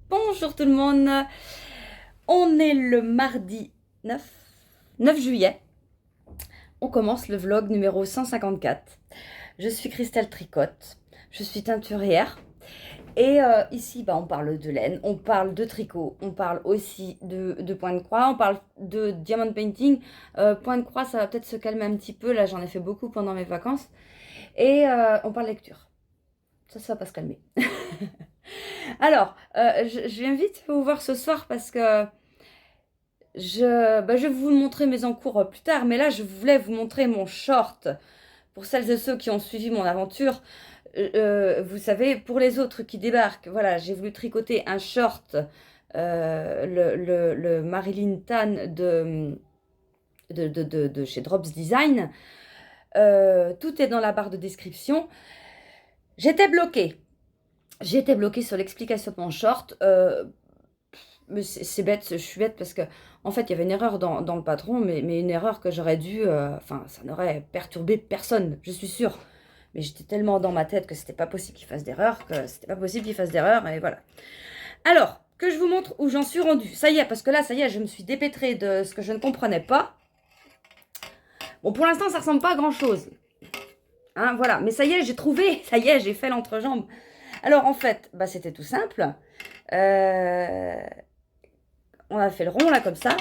Bonjour tout le monde, on est le mardi 9 juillet, on commence le vlog numéro 154. Je suis Christelle Tricotte, je suis teinturière et ici on parle de laine, on parle de tricot, on parle aussi de point de croix, on parle de diamond painting. Point de croix ça va peut-être se calmer un petit peu, là j'en ai fait beaucoup pendant mes vacances et on parle lecture, ça va pas se calmer. Alors, je viens vite vous voir ce soir parce que je vais vous montrer mes encours plus tard. Mais là, je voulais vous montrer mon short. Pour celles et ceux qui ont suivi mon aventure, vous savez, pour les autres qui débarquent, voilà, j'ai voulu tricoter un short, le Marilyn Tan de chez Drops Design. Tout est dans la barre de description. J'étais bloquée. Sur l'explication de mon short. Mais c'est bête, je suis bête parce que en fait il y avait une erreur dans le patron, mais une erreur que j'aurais dû, enfin ça n'aurait perturbé personne, je suis sûre. Mais j'étais tellement dans ma tête que c'était pas possible qu'il fasse d'erreur, et voilà. Alors, que je vous montre où j'en suis rendue. Ça y est, parce que là, ça y est, je me suis dépêtrée de ce que je ne comprenais pas. Bon, pour l'instant, ça ressemble pas à grand chose. Hein, voilà, mais ça y est, j'ai trouvé, ça y est, j'ai fait l'entrejambe. Alors en fait, c'était tout simple. On a fait le rond là comme ça.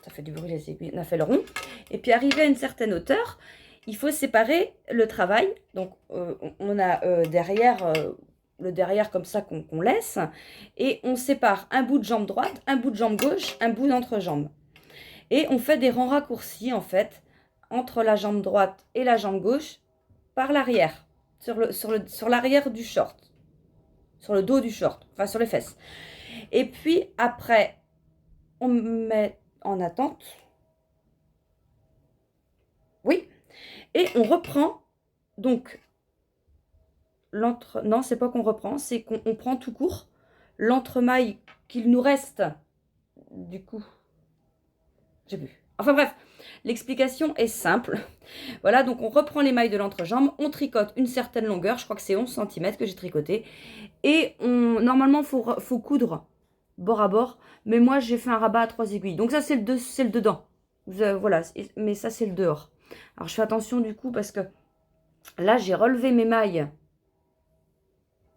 Ça fait du bruit les aiguilles. On a fait le rond. Et puis arrivé à une certaine hauteur, il faut séparer le travail. Donc on a derrière, le derrière comme ça qu'on laisse. Et on sépare un bout de jambe droite, un bout de jambe gauche, un bout d'entrejambe. Et on fait des rangs raccourcis en fait entre la jambe droite et la jambe gauche par l'arrière. Sur l'arrière du short. Sur le dos du short, enfin sur les fesses. Et puis après, on met en attente. Oui. Et on reprend, donc, non, c'est pas qu'on reprend, c'est qu'on prend tout court l'entremaille qu'il nous reste. Du coup, j'ai vu. Enfin bref, l'explication est simple. Voilà, donc on reprend les mailles de l'entrejambe, on tricote une certaine longueur, je crois que c'est 11 cm que j'ai tricoté. Et normalement, il faut coudre bord à bord, mais moi j'ai fait un rabat à 3 aiguilles. Donc ça c'est le dedans. Voilà, mais ça c'est le dehors. Alors je fais attention du coup parce que là j'ai relevé mes mailles.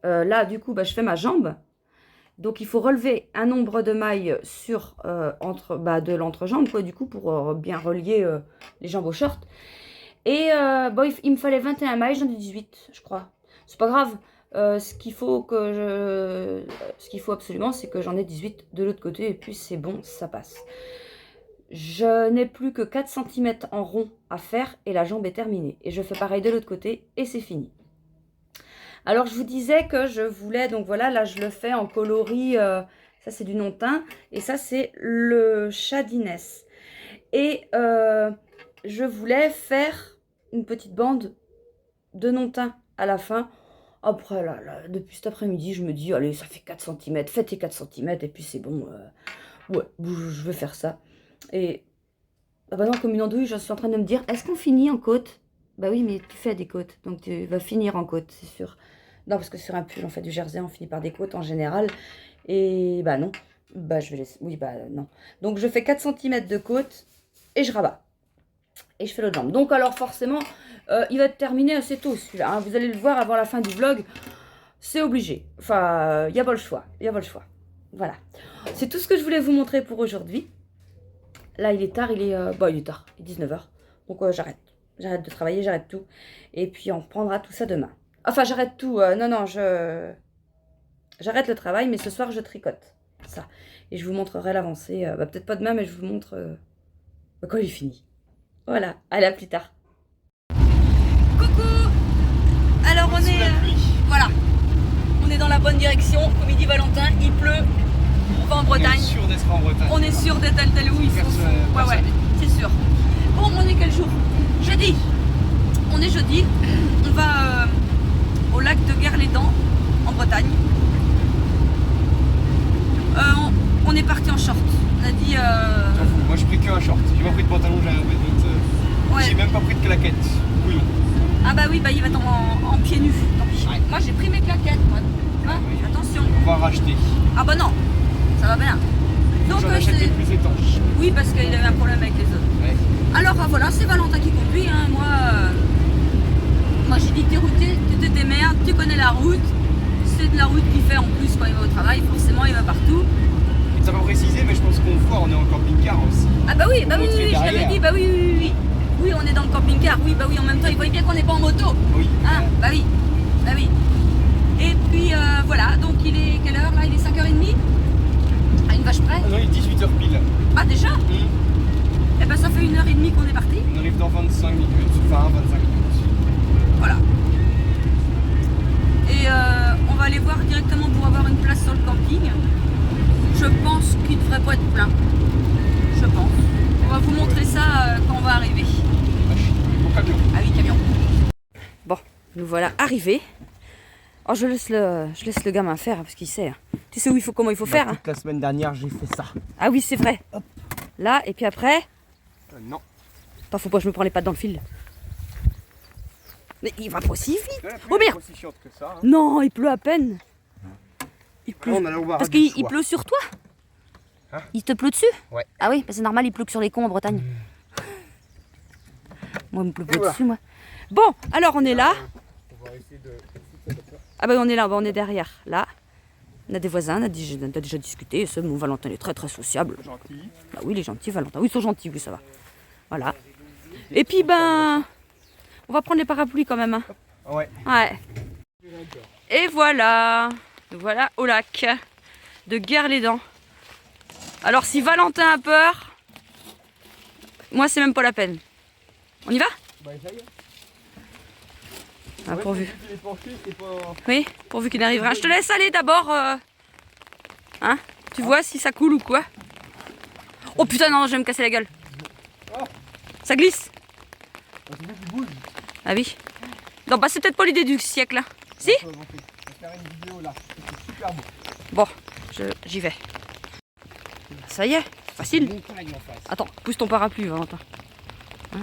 Là du coup, je fais ma jambe. Donc, il faut relever un nombre de mailles sur, de l'entrejambe, quoi, du coup, pour bien relier les jambes au short. Et il me fallait 21 mailles, j'en ai 18, je crois. C'est pas grave. Ce qu'il faut absolument, c'est que j'en ai 18 de l'autre côté, et puis c'est bon, ça passe. Je n'ai plus que 4 cm en rond à faire, et la jambe est terminée. Et je fais pareil de l'autre côté, et c'est fini. Alors, je vous disais que je voulais, donc voilà, là, je le fais en coloris, ça, c'est du non-teint, et ça, c'est le chat d'Inès. Et je voulais faire une petite bande de non-teint à la fin. Après, là, depuis cet après-midi, je me dis, allez, ça fait 4 cm, fais tes 4 cm, et puis c'est bon, ouais, je vais faire ça. Et, non, comme une andouille, je suis en train de me dire, est-ce qu'on finit en côte? Bah oui, mais tu fais des côtes, donc tu vas finir en côte, c'est sûr. Non, parce que sur un pull, on fait du jersey, on finit par des côtes en général. Et non, je vais laisser, oui, non. Donc je fais 4 cm de côte et je rabats. Et je fais l'autre jambe. Donc alors forcément, il va être terminé assez tôt celui-là. Hein. Vous allez le voir avant la fin du vlog, c'est obligé. Enfin, il n'y a pas le choix, Voilà. C'est tout ce que je voulais vous montrer pour aujourd'hui. Là, il est tard, il est tard, il est 19h. Donc j'arrête. J'arrête de travailler, j'arrête tout. Et puis on reprendra tout ça demain. Enfin, j'arrête tout. Non, j'arrête le travail, mais ce soir, je tricote. Ça. Et je vous montrerai l'avancée. Peut-être pas demain, mais je vous montre quand il est fini. Voilà. Allez, à plus tard. Coucou. Alors, on est... voilà. On est dans la bonne direction. Comme il dit Valentin, il pleut. On va en Bretagne. On est sûr d'être en Bretagne. On est sûr d'être tel où il faut. Ouais, c'est sûr. Bon, on est quel jour? Jeudi. On est jeudi. On va au lac de Guerlédan, en Bretagne. On est parti en short. On a dit... Moi, je pris qu'un short. J'ai pas pris de pantalon, j'ai rien pris. Ouais. J'ai même pas pris de claquettes. Couillon. Ah bah oui, il va être en pieds nus. racheter. Ah bah non, ça va bien. Donc J'en achète des plus étanches. oui, parce qu'il avait un problème avec les autres. Ouais. Alors voilà, c'est Valentin qui conduit. Hein. Moi j'ai dit t'es routier, tu te démerdes, tu connais la route. C'est de la route qu'il fait en plus quand il va au travail, forcément il va partout. Et t'as pas précisé, mais je pense qu'on voit, on est en camping-car aussi. Ah bah oui, Montrer je l'avais derrière. dit, bah oui. Oui, on est dans le camping-car, oui, bah oui, en même temps, il voyait bien qu'on n'est pas en moto. Oui. Hein, bah oui. Et puis voilà, donc il est quelle heure là? Il est 5h30 à une vache près. Ah non, il est 18h pile. Ah déjà? Eh ben ça fait 1h30 qu'on est parti. On arrive dans 25 minutes, enfin 25 minutes. Voilà. Et on va aller voir directement pour avoir une place sur le camping. Je pense qu'il ne devrait pas être plein. Je pense. On va vous montrer ça quand on va arriver. Au camion. Ah oui, camion. Bon, nous voilà arrivés. Oh, je laisse le gamin faire parce qu'il sait. Tu sais comment il faut faire. Hein. Toute la semaine dernière, j'ai fait ça. Ah oui, c'est vrai. Hop. Là, et puis après. Non. Attends, faut pas que je me prends les pattes dans le fil. Mais il va pas aussi vite. La pluie Oh est merde. pas aussi chiante que ça. Hein. Non, il pleut à peine. Il pleut. Là, on allait au bar Parce du qu'il choix. pleut sur toi. Hein? Il te pleut dessus. Ouais. Ah oui, bah c'est normal, il pleut que sur les cons en Bretagne. Moi, il me pleut pas voilà. dessus, moi. Bon, alors on est là. On va essayer de... Ah bah on est là, on est derrière. Là. On a des voisins, on a déjà discuté. Ce mon Valentin il est très très sociable. Gentil. Bah oui, il est gentil, Valentin. Oui, ils sont gentils, oui, ça va. Voilà. Et puis, ben, on va prendre les parapluies quand même. Hein. Ouais. Ouais. Et voilà. Voilà au lac de Guerre-les-Dents. Alors, si Valentin a peur, moi, c'est même pas la peine. On y va? Bah, essaye. Ah, pourvu. Il est penché, c'est pas... Oui, pourvu qu'il arrive rien. Je te laisse aller d'abord. Hein? Tu vois si ça coule ou quoi? Oh putain, non, je vais me casser la gueule. Oh. Ça glisse. C'est bien qu'il bouge. Ah oui. Non, bah c'est peut-être pas l'idée du siècle. Hein. Si? On va faire une vidéo là. C'est super beau. Bon, j'y vais. Ça y est, c'est facile. Montagne en face. Attends, pousse ton parapluie, Valentin. Hein?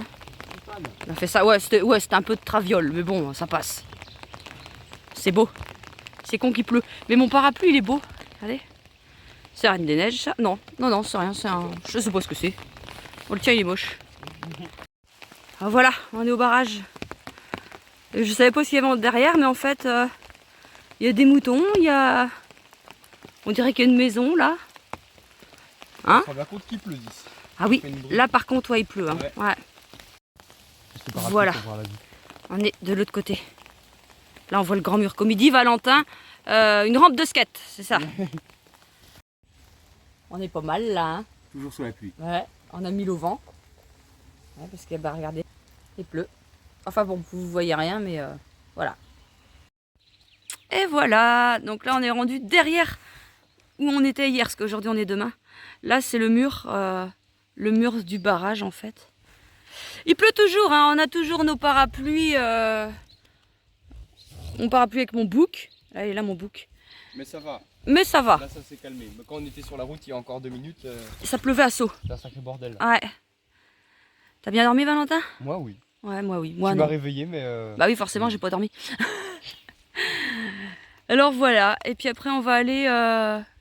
On a fait ça, ouais, c'était un peu de traviole, mais bon, ça passe. C'est beau. C'est con qu'il pleut. Mais mon parapluie, il est beau. Allez. C'est Reine des Neiges, ça? Non, c'est rien, c'est un... Je sais pas ce que c'est. Oh, le tien, il est moche. Ah, voilà, on est au barrage. Je savais pas ce qu'il y avait derrière, mais en fait, il y a des moutons, il y a... On dirait qu'il y a une maison, là. Hein? On se rend bien compte qu'il pleut ici. Ah oui, là par contre, ouais, il pleut. Hein. Ouais. Voilà, on est de l'autre côté. Là, on voit le grand mur. Comme il dit Valentin, une rampe de skate, c'est ça. On est pas mal là. Hein. Toujours sous la pluie. Ouais, on a mis le vent. Ouais, parce que, bah, regardez, il pleut. Enfin bon, vous voyez rien, mais voilà. Et voilà, donc là, on est rendu derrière où on était hier, parce qu'aujourd'hui, on est demain. Là, c'est le mur du barrage, en fait. Il pleut toujours, hein, on a toujours nos parapluies. Mon parapluie avec mon bouc. Là, il est là, mon bouc. Mais ça va. Mais ça va. Là, ça s'est calmé. Mais quand on était sur la route, il y a encore 2 minutes, Ça pleuvait à saut. c'est un sacré bordel. Ouais. T'as bien dormi, Valentin? Moi, oui. Ouais, moi, oui. Moi, Tu non. m'as réveillé, mais... Bah oui, forcément, j'ai pas dormi. Alors voilà. Et puis après, on va aller...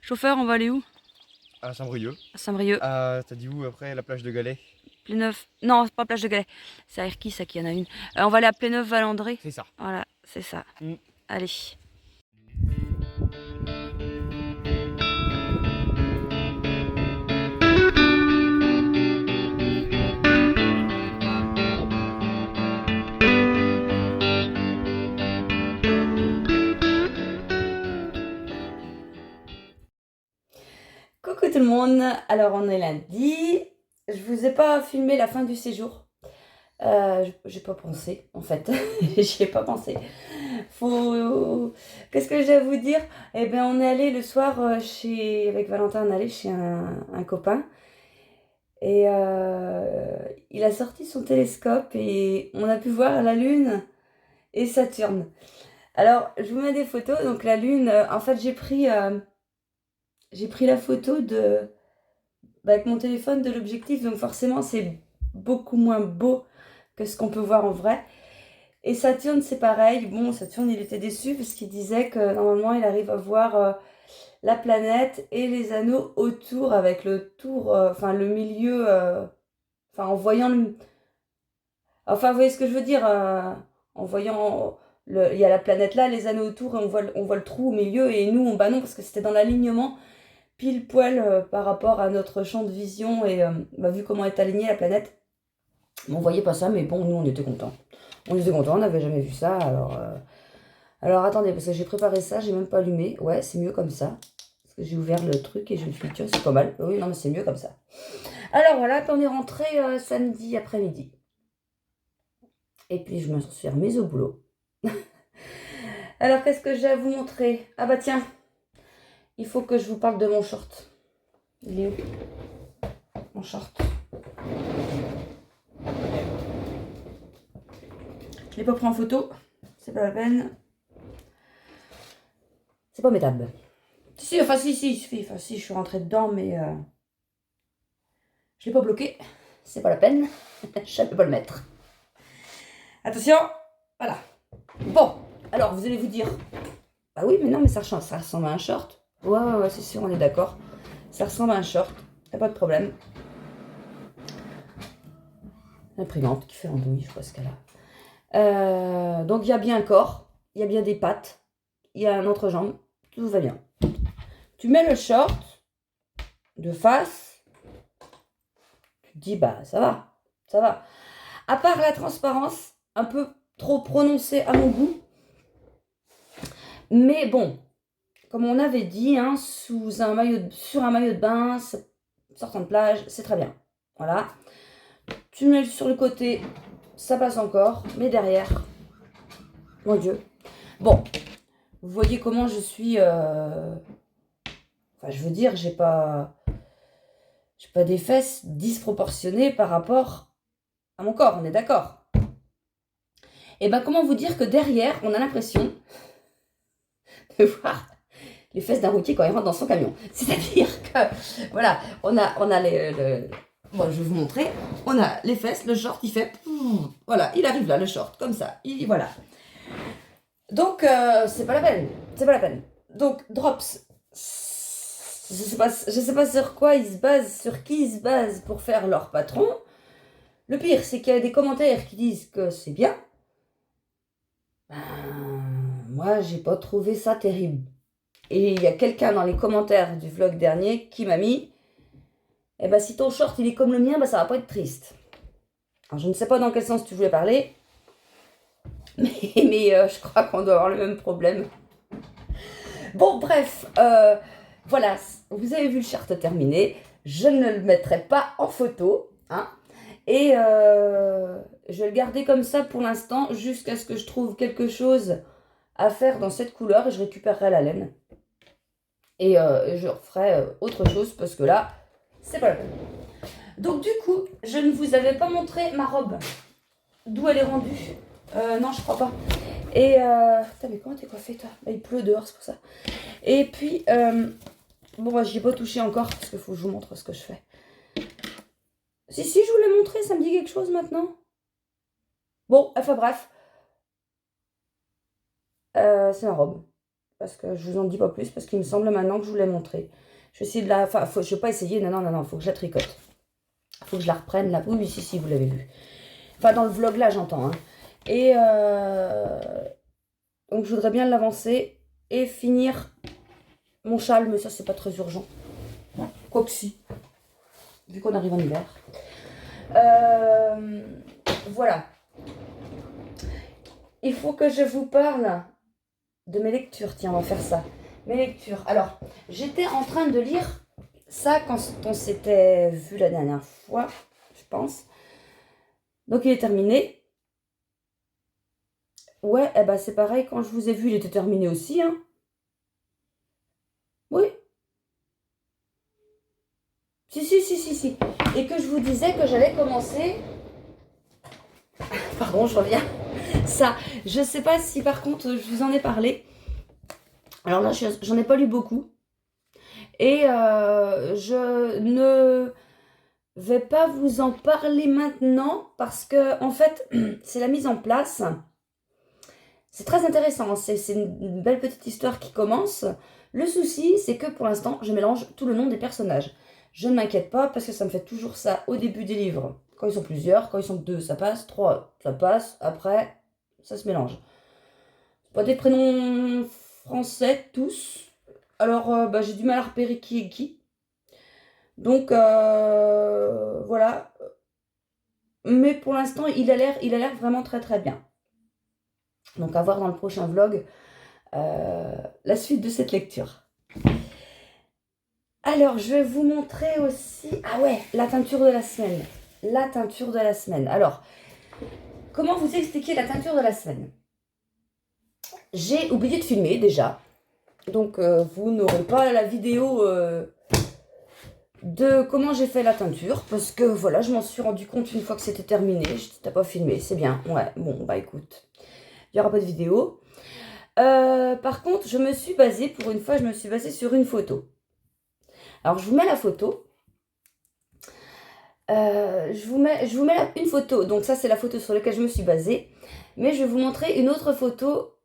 Chauffeur, on va aller où? À Saint-Brieuc. À Saint-Brieuc. T'as dit où après? La plage de Galets? Pléneuf. Non, c'est pas plage de Galets. C'est à Erquy, ça, qu'il y en a une. On va aller à Pléneuf-Valandré. C'est ça. Voilà, c'est ça. Allez. Coucou tout le monde, alors on est lundi, je vous ai pas filmé la fin du séjour, j'ai pas pensé en fait, j'y ai pas pensé. Qu'est-ce que je vais vous dire? Eh bien on est allé le soir avec Valentin, on est allé chez un copain et il a sorti son télescope et on a pu voir la Lune et Saturne. Alors je vous mets des photos, donc la Lune, en fait j'ai pris la photo avec mon téléphone de l'objectif, donc forcément c'est beaucoup moins beau que ce qu'on peut voir en vrai. Et Saturne, c'est pareil. Bon, Saturne, il était déçu parce qu'il disait que normalement, il arrive à voir la planète et les anneaux autour avec le tour, enfin le milieu, enfin en voyant le... Enfin, vous voyez ce que je veux dire en voyant... il y a la planète là, les anneaux autour, et on voit le trou au milieu, et nous, bah non, parce que c'était dans l'alignement, pile poil par rapport à notre champ de vision, et bah, vu comment est alignée la planète, on voyait pas ça, mais bon, nous, on était contents. On était contents, on n'avait jamais vu ça, alors attendez, parce que j'ai préparé ça, j'ai même pas allumé. Ouais, c'est mieux comme ça. Parce que j'ai ouvert le truc et je me suis dit, tiens, c'est pas mal. Oui, non, mais c'est mieux comme ça. Alors voilà, puis on est rentré samedi après-midi. Et puis je me suis remise au boulot. Alors, qu'est-ce que j'ai à vous montrer? Ah bah tiens, il faut que je vous parle de mon short. Il est où? Mon short. Je l'ai pas pris en photo. C'est pas la peine. C'est pas métable. Si, enfin si, je suis rentrée dedans, mais je l'ai pas bloqué. C'est pas la peine. Je ne peux pas le mettre. Attention, voilà. Bon, alors vous allez vous dire, ah oui, mais non, mais ça ressemble à un short. Ouais, c'est sûr, on est d'accord. Ça ressemble à un short, y a pas de problème. L'imprimante qui fait l'andouille, je crois ce qu'elle a. Donc il y a bien un corps, il y a bien des pattes, il y a un entrejambe, tout va bien. Tu mets le short de face, tu te dis, bah ça va. À part la transparence, un peu trop prononcée à mon goût. Mais bon, comme on avait dit, hein, sur un maillot de bain, sortant de plage, c'est très bien. Voilà. Tu mets sur le côté, ça passe encore. Mais derrière, mon Dieu. Bon, vous voyez comment je suis... Enfin, je veux dire, j'ai pas des fesses disproportionnées par rapport à mon corps, on est d'accord. Et ben comment vous dire que derrière, on a l'impression de voir les fesses d'un routier quand il rentre dans son camion. C'est-à-dire que, voilà, on a bon, je vais vous montrer. On a les fesses, le short, il fait... Voilà, il arrive là, le short, comme ça. Voilà. Donc, c'est pas la peine. C'est pas la peine. Donc, Drops, je sais pas sur quoi ils se basent, sur qui ils se basent pour faire leur patron. Le pire, c'est qu'il y a des commentaires qui disent que c'est bien. Ben, moi, j'ai pas trouvé ça terrible. Et il y a quelqu'un dans les commentaires du vlog dernier qui m'a mis, eh ben si ton short il est comme le mien, ben ça va pas être triste. Alors je ne sais pas dans quel sens tu voulais parler, mais je crois qu'on doit avoir le même problème. Bon bref, voilà, vous avez vu le short terminé, je ne le mettrai pas en photo, hein, et je vais le garder comme ça pour l'instant jusqu'à ce que je trouve quelque chose à faire dans cette couleur et je récupérerai la laine. Et je referai autre chose parce que là, c'est pas la peine. Donc du coup, je ne vous avais pas montré ma robe. D'où elle est rendue. Non, je crois pas. Et putain, mais comment t'es coiffée toi? Bah, il pleut dehors, c'est pour ça. Et puis, bon, bah, j'y ai pas touché encore parce qu'il faut que je vous montre ce que je fais. Si, je vous l'ai montré, ça me dit quelque chose maintenant. Bon, enfin bref. C'est ma robe. Parce que je vous en dis pas plus, parce qu'il me semble maintenant que je vous l'ai montré. Je vais essayer de la... Enfin, je vais pas essayer, non, faut que je la tricote. Faut que je la reprenne là. Oui, si, vous l'avez vu. Enfin, dans le vlog là, j'entends. Hein. Et donc, je voudrais bien l'avancer et finir mon châle, mais ça, c'est pas très urgent. Quoi que si, vu qu'on arrive en hiver. Voilà. Il faut que je vous parle de mes lectures. Tiens, on va faire ça. Mes lectures. Alors, j'étais en train de lire ça quand on s'était vu la dernière fois, je pense. Donc, il est terminé. Ouais, eh ben, c'est pareil, quand je vous ai vu, il était terminé aussi. Hein. Oui. Si. Et que je vous disais que j'allais commencer... Pardon, je reviens. Ça, je sais pas si par contre, je vous en ai parlé. Alors là, j'en ai pas lu beaucoup. Et je ne vais pas vous en parler maintenant parce que, en fait, c'est la mise en place C'est très intéressant, c'est une belle petite histoire qui commence. Le souci, c'est que pour l'instant, je mélange tout le nom des personnages. Je ne m'inquiète pas parce que ça me fait toujours ça au début des livres. Quand ils sont plusieurs, quand ils sont deux, ça passe. Trois, ça passe. Après, ça se mélange. C'est pas des prénoms français, tous. Alors, j'ai du mal à repérer qui est qui. Donc, voilà. Mais pour l'instant, il a l'air vraiment très très bien. Donc, à voir dans le prochain vlog la suite de cette lecture. Alors, je vais vous montrer aussi... Ah ouais, la teinture de la semaine. La teinture de la semaine. Alors, comment vous expliquer la teinture de la semaine? J'ai oublié de filmer déjà. Donc, vous n'aurez pas la vidéo de comment j'ai fait la teinture. Parce que, voilà, je m'en suis rendu compte une fois que c'était terminé. Je dis, t'as pas filmé, c'est bien. Ouais, bon, bah écoute, il n'y aura pas de vidéo. Par contre, pour une fois, je me suis basée sur une photo. Alors, je vous mets la photo. Je vous mets une photo. Donc, ça, c'est la photo sur laquelle je me suis basée. Mais je vais vous montrer une autre photo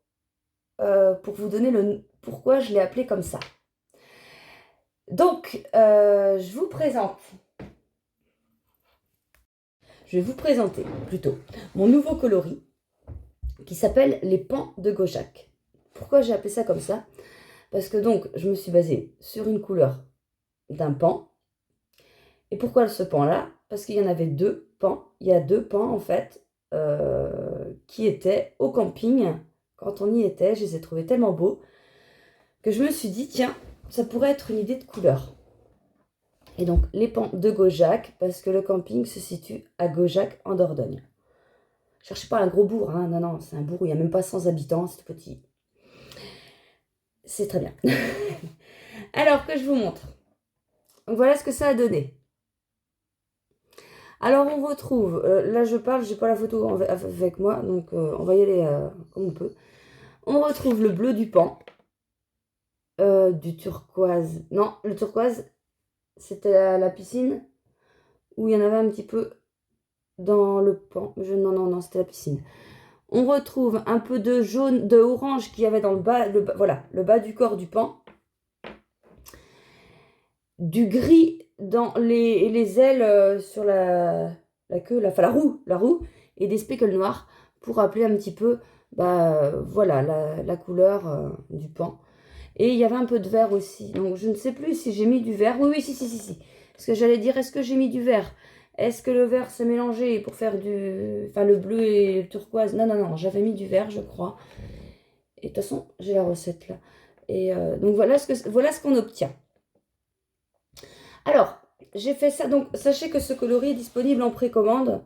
pour vous donner pourquoi je l'ai appelée comme ça. Donc, je vais vous présenter plutôt mon nouveau coloris qui s'appelle les pans de Gojac. Pourquoi j'ai appelé ça comme ça? Parce que donc, je me suis basée sur une couleur d'un pan. Et pourquoi ce pan-là? Parce qu'il y en avait deux pans. Il y a deux pans, en fait, qui étaient au camping. Quand on y était, je les ai trouvés tellement beaux que je me suis dit, tiens, ça pourrait être une idée de couleur. Et donc, les pans de Gojac, parce que le camping se situe à Gojac, en Dordogne. Cherchez pas un gros bourg, hein. Non, non, c'est un bourg où il n'y a même pas 100 habitants, c'est tout petit. C'est très bien. Alors, que je vous montre. Donc, voilà ce que ça a donné. Alors, on retrouve, là je parle, j'ai pas la photo avec moi, donc on va y aller comme on peut. On retrouve le bleu du pan, du turquoise. Non, le turquoise, c'était la piscine, où il y en avait un petit peu dans le pan. Non, c'était la piscine. On retrouve un peu de jaune, de orange qu'il y avait dans le bas, voilà, le bas du corps du pan. Du gris dans les ailes sur la queue, la roue, et des speckles noirs pour rappeler un petit peu, voilà, la couleur du pan. Et il y avait un peu de vert aussi. Donc je ne sais plus si j'ai mis du vert. Oui, si. Parce que j'allais dire, est-ce que j'ai mis du vert? Est-ce que le vert s'est mélangé pour faire le bleu et le turquoise? Non, j'avais mis du vert, je crois. Et de toute façon, j'ai la recette là. Et donc voilà ce qu'on obtient. Alors, j'ai fait ça. Donc, sachez que ce coloris est disponible en précommande.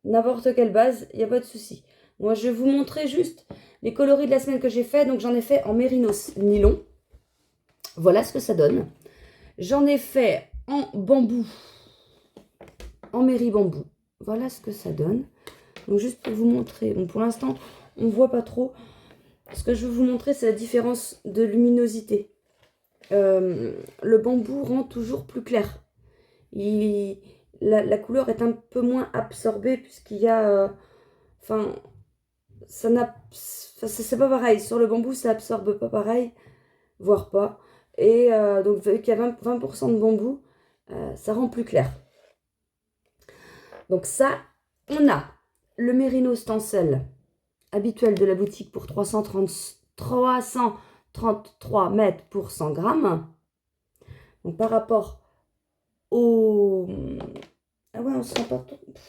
N'importe quelle base, il n'y a pas de souci. Moi, je vais vous montrer juste les coloris de la semaine que j'ai fait. Donc, j'en ai fait en mérinos nylon. Voilà ce que ça donne. J'en ai fait en bambou. En méri bambou. Voilà ce que ça donne. Donc, juste pour vous montrer. Bon, pour l'instant, on ne voit pas trop. Ce que je veux vous montrer, c'est la différence de luminosité. Le bambou rend toujours plus clair. La couleur est un peu moins absorbée puisqu'il y a... c'est pas pareil. Sur le bambou, ça absorbe pas pareil, voire pas. Et donc, vu qu'il y a 20% de bambou, ça rend plus clair. Donc ça, on a le mérino stencil habituel de la boutique pour 333 mètres pour 100 grammes. Donc par rapport au... Ah ouais, on se rend pas...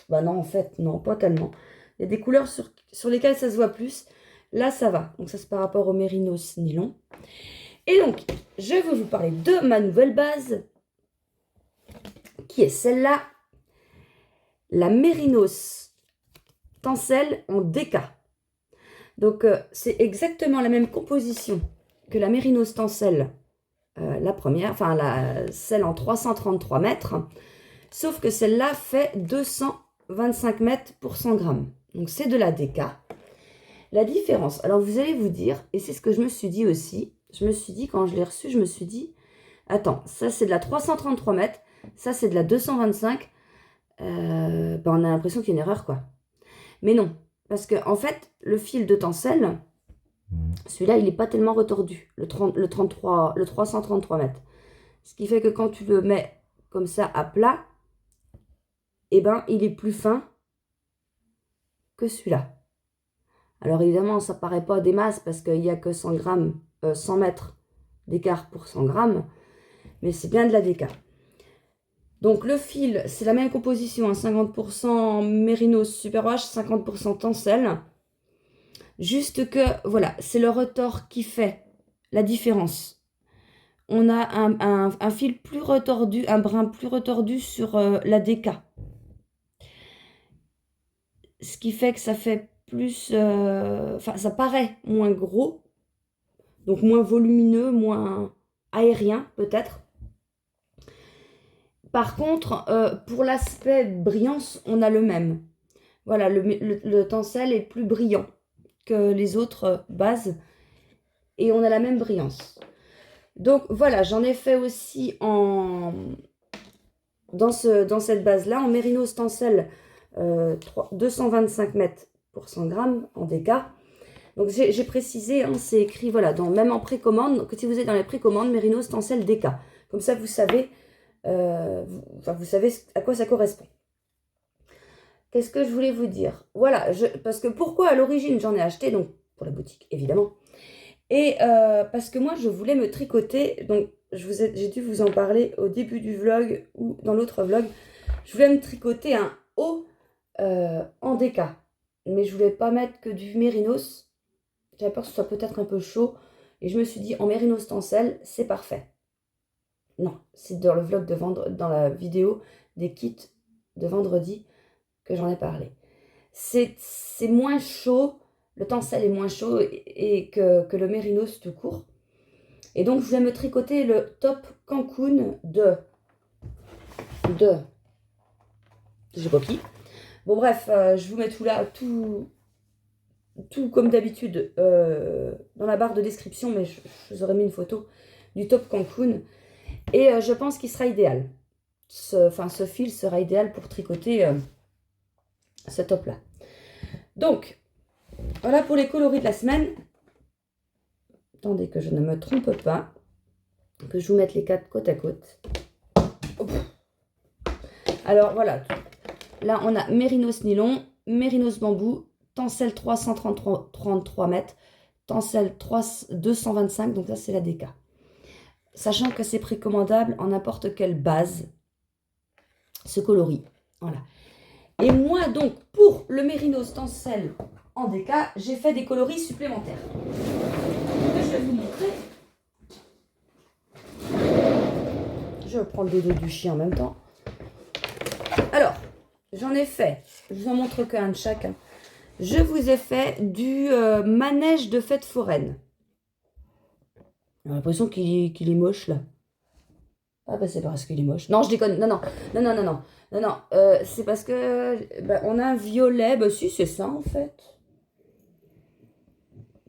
Bah non, en fait, non, pas tellement. Il y a des couleurs sur lesquelles ça se voit plus. Là, ça va. Donc ça, c'est par rapport au mérinos nylon. Et donc, je vais vous parler de ma nouvelle base, qui est celle-là. La mérinos tencel en DK. Donc, c'est exactement la même composition que la mérinos tencel, la première, celle en 333 mètres. Sauf que celle-là fait 225 mètres pour 100 grammes. Donc, c'est de la DK. La différence, alors vous allez vous dire, et c'est ce que je me suis dit aussi, je me suis dit, quand je l'ai reçu, je me suis dit, attends, ça c'est de la 333 mètres, ça c'est de la 225, on a l'impression qu'il y a une erreur, quoi. Mais non, Parce que en fait, le fil de tencel, celui-là, il n'est pas tellement retordu, le 333 mètres. Ce qui fait que quand tu le mets comme ça à plat, eh ben, il est plus fin que celui-là. Alors évidemment, ça paraît pas des masses parce qu'il n'y a que 100 grammes, 100 mètres d'écart pour 100 grammes, mais c'est bien de la déca. Donc le fil, c'est la même composition, hein, 50% Mérinos Superwash, 50% tencel. Juste que, voilà, c'est le retors qui fait la différence. On a un fil plus retordu, un brin plus retordu sur la déca. Ce qui fait que ça fait plus... Enfin, ça paraît moins gros, donc moins volumineux, moins aérien peut-être. Par contre, pour l'aspect brillance, on a le même. Voilà, le tencel est plus brillant que les autres bases et on a la même brillance. Donc voilà, j'en ai fait aussi dans cette base-là, en Mérinos tencel 225 mètres pour 100 grammes en déca. Donc j'ai précisé, hein, c'est écrit, voilà, même en précommande, que si vous êtes dans les précommandes, Mérinos tencel déca. Comme ça, vous savez, vous savez à quoi ça correspond. Qu'est-ce que je voulais vous dire? Voilà, parce que pourquoi à l'origine j'en ai acheté, donc pour la boutique évidemment, et parce que moi je voulais me tricoter, donc j'ai dû vous en parler au début du vlog ou dans l'autre vlog, je voulais me tricoter un haut en déca, mais je voulais pas mettre que du mérinos, j'avais peur que ce soit peut-être un peu chaud, et je me suis dit en mérinos tencel, c'est parfait. Non, c'est dans le vlog dans la vidéo des kits de vendredi que j'en ai parlé. C'est moins chaud, le tencel est moins chaud que le mérinos tout court. Et donc, je vais me tricoter le top Cancun de j'ai pas qui. Bon, bref, je vous mets tout là, tout comme d'habitude dans la barre de description, mais je vous aurais mis une photo du top Cancun. Et je pense qu'il sera idéal. Ce fil sera idéal pour tricoter ce top-là. Donc, voilà pour les coloris de la semaine. Attendez que je ne me trompe pas. Que je vous mette les 4 côte à côte. Hop. Alors, voilà. Là, on a Mérinos nylon, Mérinos bambou, tencel 333 mètres, tencel 225, donc là, c'est la déca. Sachant que c'est précommandable en n'importe quelle base, ce coloris. Voilà. Et moi, donc, pour le Mérinos tencel en déca, j'ai fait des coloris supplémentaires. Je vais vous montrer. Je vais prendre le dos du chien en même temps. Alors, j'en ai fait, je vous en montre qu'un de chacun. Je vous ai fait du manège de fête foraine. J'ai l'impression qu'il est moche là. Ah bah c'est parce qu'il est moche. Non, je déconne. Non. C'est parce que on a un violet. Bah si, c'est ça en fait.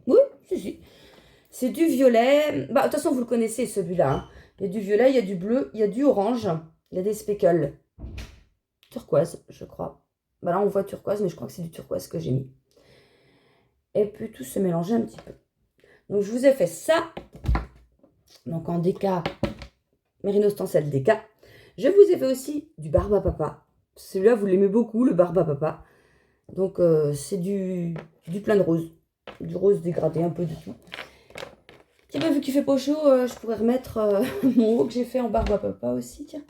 Oui, si. C'est du violet. Bah de toute façon, vous le connaissez celui-là. Hein. Il y a du violet, il y a du bleu, il y a du orange. Il y a des speckles. Turquoise, je crois. Bah là, on voit turquoise, mais je crois que c'est du turquoise que j'ai mis. Et puis tout se mélanger un petit peu. Donc, je vous ai fait ça. Donc, en déca, Mérinos tencel déca. Je vous ai fait aussi du barbe à papa. Celui-là, vous l'aimez beaucoup, le barbe à papa. Donc, c'est du plein de rose. Du rose dégradé, un peu de tout. Tiens, bah, vu qu'il fait pas chaud, je pourrais remettre mon haut que j'ai fait en barbe à papa aussi, tiens.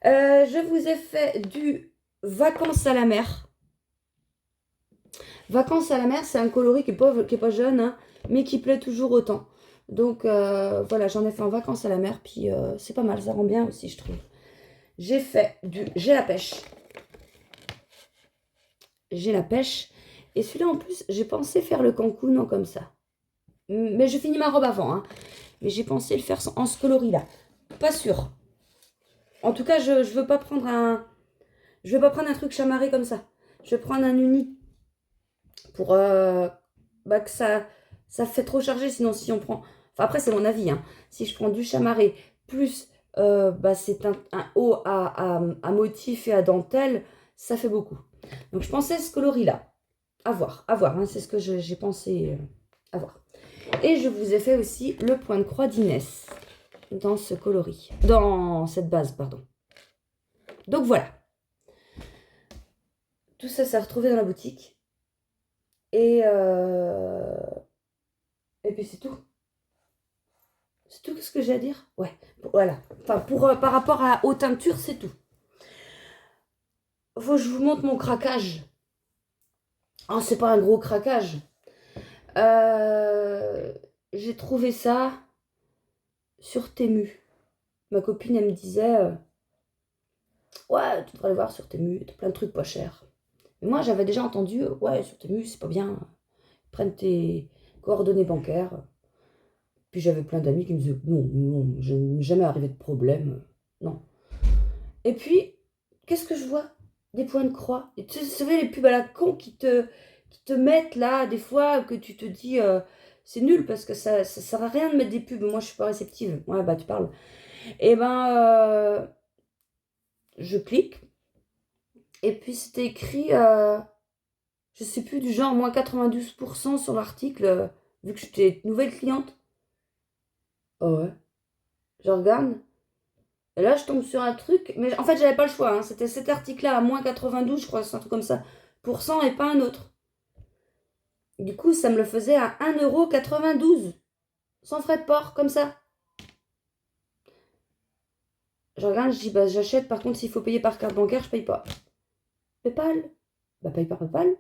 Je vous ai fait du vacances à la mer. Vacances à la mer, c'est un coloris qui est pas jeune, hein, mais qui plaît toujours autant. Donc, voilà, j'en ai fait en vacances à la mer, puis c'est pas mal, ça rend bien aussi, je trouve. J'ai fait j'ai la pêche. J'ai la pêche. Et celui-là, en plus, j'ai pensé faire le Cancun comme ça. Mais je finis ma robe avant, hein. Mais j'ai pensé le faire en ce coloris-là. Pas sûr. En tout cas, je veux pas prendre je vais pas prendre un truc chamarré comme ça. Je vais prendre un uni pour que ça fait trop chargé. Sinon, si on prend... Enfin, après, c'est mon avis. Hein. Si je prends du chamarré plus c'est un haut à motif et à dentelle, ça fait beaucoup. Donc, je pensais ce coloris-là. À voir, hein, c'est ce que j'ai pensé à voir. Et je vous ai fait aussi le point de croix d'Inès dans ce coloris, dans cette base, pardon. Donc voilà. Tout ça s'est retrouvé dans la boutique. Et puis c'est tout. C'est tout ce que j'ai à dire. Ouais, voilà. Enfin, par rapport aux teintures, c'est tout. Faut que je vous montre mon craquage. Oh, c'est pas un gros craquage. J'ai trouvé ça sur Temu. Ma copine, elle me disait ouais, tu devrais aller voir sur Temu, t'as plein de trucs pas chers. Mais moi, j'avais déjà entendu ouais, sur Temu, c'est pas bien. Ils prennent tes coordonnées bancaires. Puis j'avais plein d'amis qui me disaient non, je n'ai jamais arrivé de problème. Non. Et puis, qu'est-ce que je vois? Des points de croix. Et tu sais, les pubs à la con qui te mettent là, des fois, que tu te dis c'est nul parce que ça sert à rien de mettre des pubs. Moi, je suis pas réceptive. Ouais, bah, tu parles. Et ben, je clique. Et puis, c'était écrit, je sais plus, du genre moins 92% sur l'article, vu que j'étais nouvelle cliente. Oh ouais. Je regarde. Et là, je tombe sur un truc. Mais en fait, j'avais pas le choix. Hein. C'était cet article-là à moins 92, je crois, c'est un truc comme ça. Pour cent et pas un autre. Du coup, ça me le faisait à 1,92 €. Sans frais de port, comme ça. Je regarde, je dis, bah, j'achète. Par contre, s'il faut payer par carte bancaire, je paye pas. PayPal. Bah, paye par PayPal.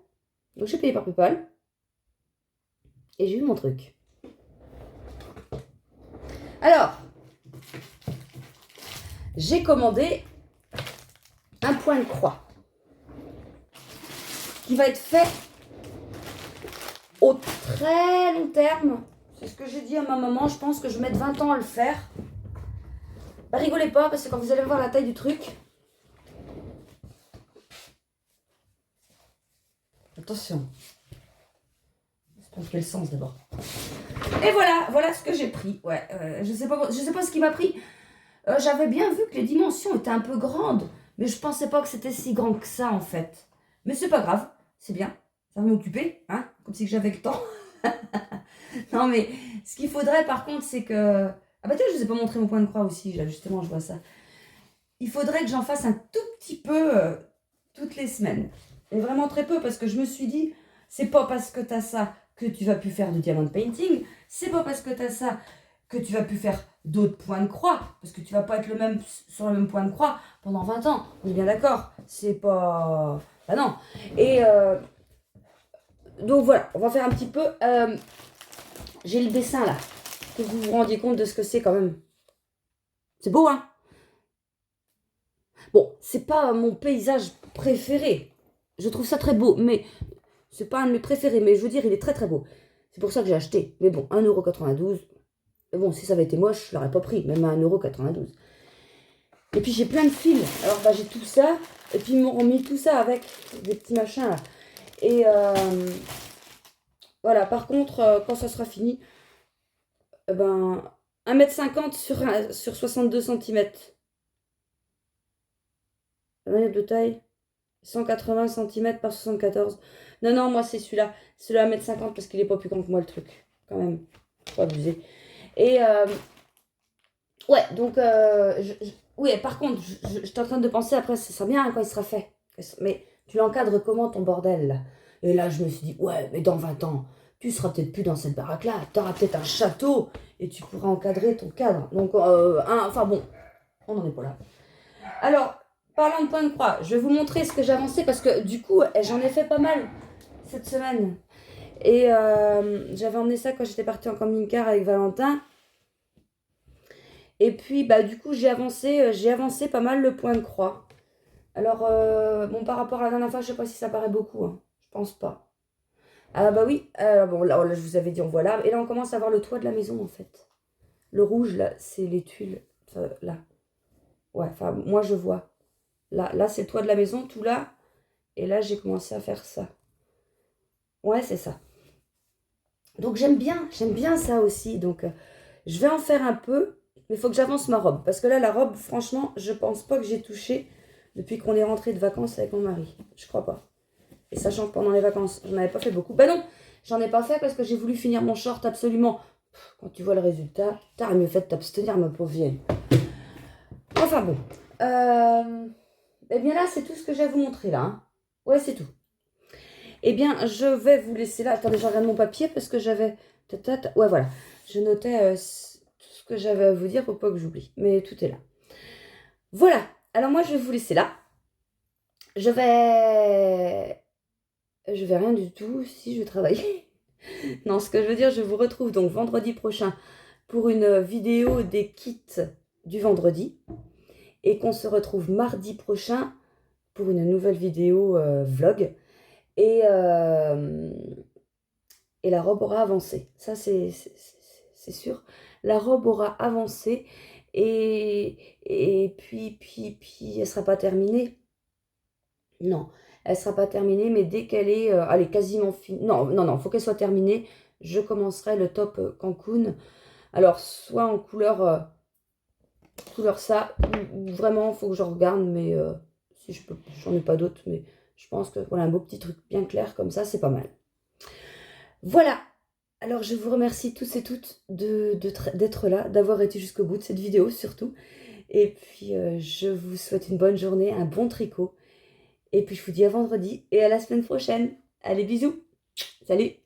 Donc, j'ai payé par PayPal. Et j'ai eu mon truc. Alors, j'ai commandé un point de croix qui va être fait au très long terme. C'est ce que j'ai dit à ma maman. Je pense que je vais mettre 20 ans à le faire. Bah, rigolez pas, parce que quand vous allez voir la taille du truc... Attention. C'est dans quel sens d'abord. Et voilà ce que j'ai pris. Ouais, je sais pas ce qui m'a pris. J'avais bien vu que les dimensions étaient un peu grandes, mais je pensais pas que c'était si grand que ça en fait. Mais c'est pas grave, c'est bien. Ça va m'occuper, hein, comme si j'avais le temps. Non mais ce qu'il faudrait par contre, c'est que... Ah bah tiens, je vous ai pas montré mon point de croix aussi, là justement, je vois ça. Il faudrait que j'en fasse un tout petit peu toutes les semaines. Et vraiment très peu, parce que je me suis dit, c'est pas parce que t'as ça que tu vas plus faire de diamond painting, c'est pas parce que t'as ça que tu vas plus faire d'autres points de croix, parce que tu vas pas être sur le même point de croix pendant 20 ans. On est bien d'accord, c'est pas... Bah non. Et donc voilà, on va faire un petit peu... J'ai le dessin là, que vous vous rendiez compte de ce que c'est quand même. C'est beau, hein? Bon, c'est pas mon paysage préféré. Je trouve ça très beau, mais c'est pas un de mes préférés. Mais je veux dire, il est très très beau. C'est pour ça que j'ai acheté. Mais bon, 1,92 €. Mais bon, si ça avait été moche, je l'aurais pas pris, même à 1,92 €. Et puis j'ai plein de fils. Alors bah j'ai tout ça. Et puis ils m'ont remis tout ça avec des petits machins là. Et voilà, par contre, quand ça sera fini, ben 1,50 m sur 62 cm. De taille 180 cm par 74. Non, moi c'est celui-là. Celui-là 1,50 m parce qu'il est pas plus grand que moi le truc. Quand même. Faut abuser. Et ouais, donc oui, par contre, j'étais en train de penser après, ça sera bien quand il sera fait. Mais tu l'encadres comment ton bordel là? Et là, je me suis dit, ouais, mais dans 20 ans, tu seras peut-être plus dans cette baraque-là. Tu auras peut-être un château et tu pourras encadrer ton cadre. Donc, enfin bon, on n'en est pas là. Alors, parlant de point de croix, je vais vous montrer ce que j'ai avancé parce que du coup, j'en ai fait pas mal cette semaine. Et j'avais emmené ça quand j'étais partie en camping-car avec Valentin. Et puis, bah, du coup, j'ai avancé pas mal le point de croix. Alors, bon, par rapport à la dernière fois, je sais pas si ça paraît beaucoup. Hein. Je pense pas. Ah, bah oui. Bon, là, je vous avais dit, on voit là. Et là, on commence à voir le toit de la maison, en fait. Le rouge, là, c'est les tuiles. Enfin, là. Ouais, enfin, moi, je vois. Là, c'est le toit de la maison, tout là. Et là, j'ai commencé à faire ça. Ouais, c'est ça. Donc, j'aime bien ça aussi. Donc, je vais en faire un peu. Mais il faut que j'avance ma robe. Parce que là, la robe, franchement, je pense pas que j'ai touché depuis qu'on est rentré de vacances avec mon mari. Je crois pas. Et sachant que pendant les vacances, j'en avais pas fait beaucoup. Bah non, j'en ai pas fait parce que j'ai voulu finir mon short absolument. Quand tu vois le résultat, t'aurais mieux fait de t'abstenir, ma pauvre vieille. Enfin bon. Eh bien là, c'est tout ce que j'ai à vous montrer là. Hein. Ouais, c'est tout. Eh bien, je vais vous laisser là. Attendez, je regarde mon papier parce que j'avais... Ouais, voilà. Je notais tout ce que j'avais à vous dire pour pas que j'oublie. Mais tout est là. Voilà. Alors moi, je vais vous laisser là. Je vais rien du tout si je vais travailler. Non, ce que je veux dire, je vous retrouve donc vendredi prochain pour une vidéo des kits du vendredi. Et qu'on se retrouve mardi prochain pour une nouvelle vidéo vlog. Et la robe aura avancé. Ça, c'est sûr. La robe aura avancé. Et puis, elle ne sera pas terminée. Non, elle ne sera pas terminée, mais dès qu'elle est, allez, quasiment finie. Non, il faut qu'elle soit terminée. Je commencerai le top Cancun. Alors, soit en couleur ça, ou vraiment, il faut que je regarde, mais si je peux, j'en ai pas d'autres, mais je pense que voilà, un beau petit truc bien clair comme ça, c'est pas mal. Voilà, alors je vous remercie tous et toutes d'être là, d'avoir été jusqu'au bout de cette vidéo surtout. Et puis je vous souhaite une bonne journée, un bon tricot. Et puis je vous dis à vendredi et à la semaine prochaine. Allez, bisous, salut!